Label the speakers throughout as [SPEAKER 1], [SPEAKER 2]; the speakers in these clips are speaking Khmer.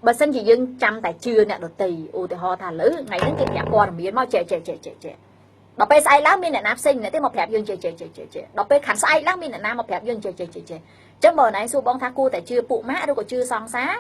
[SPEAKER 1] បើសិនជាយើងចាំតែជឿអ្នកដទៃឧទាហរណ៍ថាលើថ្ងៃហ្នឹងគេប្រាប់ព័ត៌មានមកចេះដល់ពេលស្អែកឡើងមានអ្នកណាផ្សេងអ្នកទេមកប្រាប់យើងចេះដល់ពេលខាងស្អែកឡើងមានអ្នកណាមកប្រាប់យើងចេះអញ្ចឹងបើណៃសួរបងថាគួរតែជឿពួកម៉ាក់ឬក៏ជឿសង្សារ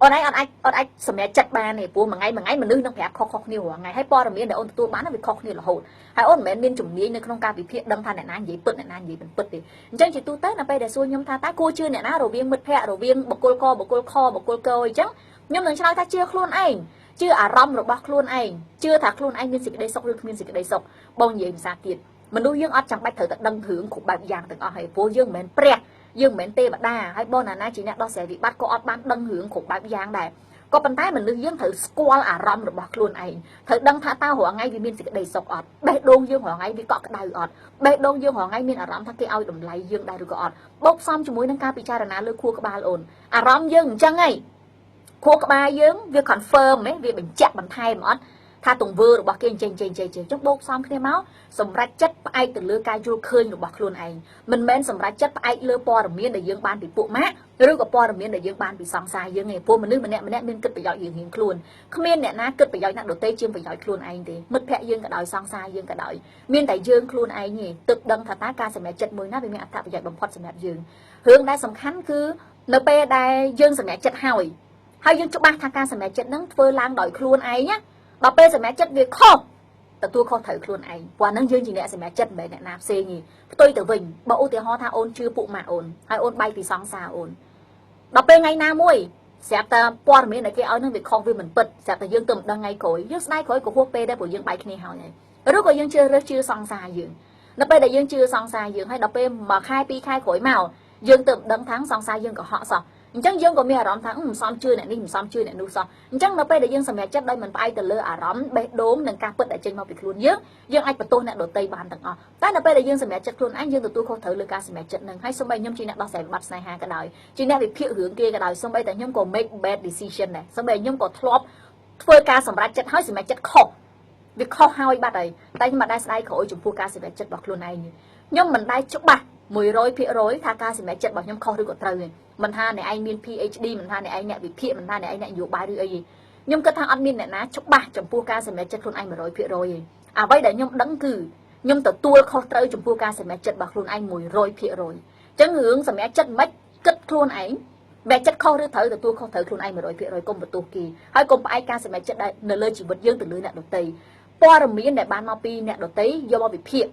[SPEAKER 1] អូនឯងអត់អាចសម្រេចចិត្តបានទេព្រោះមួយថ្ងៃមនុស្សនឹងប្រាប់ខុសគ្នារាល់ថ្ងៃហើយព័ត៌មានដែលអូនទទួលបានវាខុសគ្នារហូតហើយអូនមិនមែនមានជំនាញនៅក្នុងការវិភាគដឹងថាអ្នកណានិយាយពិតអ្នកណានិយាយមិនពិតទេអញ្ចឹងជាទូទៅនៅពេលដែលសួរខ្ញុំថាតើគួរជឿអ្នកណារវាងមិត្តភ័ក្តិរវាងបុគ្គលកបុគ្គលខបុគ្គលកអញ្ចឹងខ្ញុំនឹងឆ្លើយថាជឿខ្លួនឯងជឿអារម្មណ៍របស់ខ្លួនឯងជឿថាខ្លួនឯងមានសេចក្តីសុខឬគ្មានសេចក្តីសុខបងនិយាយភាសាទៀតមនុស្សយើងអត់ចាំបាច់ត្រូវតែដឹងរឿងគ្រប់បែបយ៉ាងទាំងអស់ហើយព្រោះយើងមិនមែនព្រះយើងមិនមែនទេវតាហើយបងណាជាអ្នកដោះស្រាយវិបត្តិក៏អត់បានដឹងរឿងគ្រប់បែបយ៉ាងដែរក៏ប៉ុន្តែមនុស្សយើងត្រូវស្គាល់អារម្មណ៍របស់ខ្លួនឯងត្រូវដឹងថាតើរាល់ថ្ងៃវាមានសេចក្តីសុខអត់បេះដូងយើងរាល់ថ្ងៃវាកក់ក្ដៅអត់បេះដូងយើងរាល់ថ្ងៃមានអារម្មណ៍ថាគេឲ្យតម្លៃយើងដែរឬក៏អត់បូកផ្សំជាមួយនឹងការពិចារណាលើខួរក្បាលអូនអារម្មណ៍យើងអញ្ចឹងហីខួរក្បាលយើងវា confirm វាបញ្ជាក់បន្ថែមអត់ថាទង្វើរបស់គេចេញចុះបូកផ្សំគ្នាមកសម្រាប់ចិត្តផ្អែកទៅលើការយល់ឃើញរបស់ខ្លួនឯងមិនមែនសម្រាប់ចិត្តផ្អែកលើព័ត៌មានដែលយើងបានពីពួកម៉ាក់ឬក៏ព័ត៌មានដែលយើងបានពីសង្សារយើងឯងព្រោះមនុស្សម្នាក់មានគិតប្រយោជន៍រៀងខ្លួនគ្មានអ្នកណាគិតប្រយោជន៍អ្នកដទៃជាងប្រយោជន៍ខ្លួនឯងទេមិត្តភ័ក្តិយើងក៏ដោយសង្សារយើងក៏ដោយមានតែយើងខ្លួនឯងទេទឹកដឹងថាតើការសម្រេចចិត្តមួយណាវាមានអត្ថប្រយោជន៍បំផុតសម្រាប់យើងរឿងដែលសំខាន់គឺនៅពេលដែលយើងសម្រេចចិត្តហើយយើងច្បាស់ថាការសម្រេចចិត្តហ្នឹងធ្វើឡើងដោយខ្លួនឯងណាដល់ពេលសម្រេចចិត្តវាខុសទទួលខុសត្រូវខ្លួនឯងព្រោះហ្នឹងយើងជាអ្នកសម្រេចចិត្តមិនមែនអ្នកណាផ្សេងទេផ្ទុយទៅវិញបើឧទាហរណ៍ថាអូនជឿពួកម៉ាក់អូនហើយអូនបែកពីសង្សារអូនដល់ពេលថ្ងៃណាមួយស្រាប់តែព័ត៌មានដែលគេឲ្យហ្នឹងវាខុសវាមិនពិតស្រាប់តែយើងទៅមិនដឹងថ្ងៃក្រោយយើងស្ដាយក្រោយក៏ហួសពេលដែរព្រោះយើងបែកគ្នាហើយឬក៏យើងជឿរើសជឿសង្សារយើងដល់ពេលដែលយើងជឿសង្សារយើងហើយដល់ពេល1ខែ2ខែក្រោយមកយើងទៅមិនដឹងថាសង្សារយើងក៏ហក់សោះអញ្ចឹងយើងក៏មានអារម្មណ៍ថាមិនសមជឿអ្នកនេះមិនសមជឿអ្នកនោះសោះអញ្ចឹងនៅពេលដែលយើងសម្រេចចិត្តដោយមិនផ្អែកទៅលើអារម្មណ៍បេះដូងនិងការពិតដែលចេញមកពីខ្លួនយើងអាចបន្ទោសអ្នកដទៃបានទាំងអស់តែនៅពេលដែលយើងសម្រេចចិត្តខ្លួនឯងយើងទទួលខុសត្រូវលើការសម្រេចចិត្តនឹងហើយសូម្បីខ្ញុំជាអ្នកដោះស្រាយវិបត្តិស្នេហាក៏ដោយជាអ្នកវិភាគរឿងគេក៏ដោយសូម្បីតែខ្ញុំក៏ make bad decision ដែរសូម្បីខ្ញុំក៏ធ្លាប់ធ្វើការសម្រេចចិត្តហើយសម្រេចចិត្តខុសវាខុសហើយបាត់ហើយតែខ្ញុំមិនដែលស្ដាយក្រោយចំពោះការសម្រេចចិត្តរបស់ខ្លួនឯងខ្ញុំមិនដែលច្បាស់100%ថាការសម្រេចចិត្តរបស់ខ្ញុំខុសឬក៏ត្រូវទេមិនថាអ្នកឯងមាន PhD មិនថាអ្នកឯងអ្នកវិភាគមិនថាអ្នកឯងអ្នកនយោបាយឬអីទេខ្ញុំគិតថាអត់មានអ្នកណាច្បាស់ចំពោះការសម្រេចចិត្តខ្លួនឯង 100% ទេអ្វីដែលខ្ញុំដឹងគឺខ្ញុំទទួលខុសត្រូវចំពោះការសម្រេចចិត្តរបស់ខ្លួនឯង 100% អញ្ចឹងរឿងសម្រេចចិត្តមិនគិតខ្លួនឯងបែបចិត្តខុសឬត្រូវទទួលខុសត្រូវខ្លួនឯង 100% កុំបន្ទោសគេហើយកុំផ្អែកការសម្រេចចិត្តនៅលើជីវិតយើងទៅលើអ្នកដទៃព័ត៌មានដែលបានមកពីអ្នកដទៃយកមកវិភាគ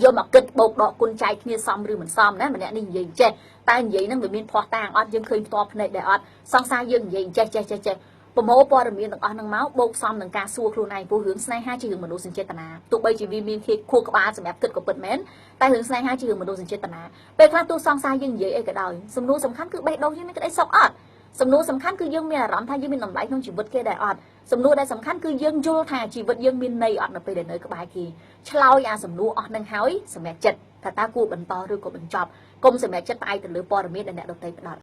[SPEAKER 1] យកមកគិតបោកដកគុណចែកគ្នាសមឬមិនសមណាម្នាក់នេះនិយាយចេះតែនិយាយហ្នឹងវាមានភ័ស្តុតាងអត់យើងឃើញផ្ទាល់ភ្នែកដែរអត់សង្សារយើងនិយាយចេះប្រមូលព័ត៌មានទាំងអស់ហ្នឹងមកបូកផ្សំនឹងការសួរខ្លួនឯងព្រោះរឿងស្នេហាជារឿងមនោសញ្ចេតនាទោះបីជាវាមានខួរក្បាលសម្រាប់គិតក៏ពិតមែនតែរឿងស្នេហាជារឿងមនោសញ្ចេតនាពេលខ្លះទោះសង្សារយើងនិយាយអីក៏ដោយសំណួរសំខាន់គឺបេះដូងយើងមានក្តីសុខអត់សំណួរសំខាន់គឺយើងមានអារម្មណ៍ថាយើងមានតម្លៃក្នុងជីវិតគេដែរអត់សំណួរដែលសំខាន់គឺយើងយល់ថាជីវិតយើងមានន័យអត់នៅពេលដែលនៅក្បែរគេឆ្លើយអាសំណួរអស់នឹងហើយសម្រេចចិត្តថាតើគួរបន្តឬក៏បញ្ចប់កុំសម្រេចចិត្តផ្អែកទៅលើព័ត៌មានដែលអ្នកដទៃផ្ដល់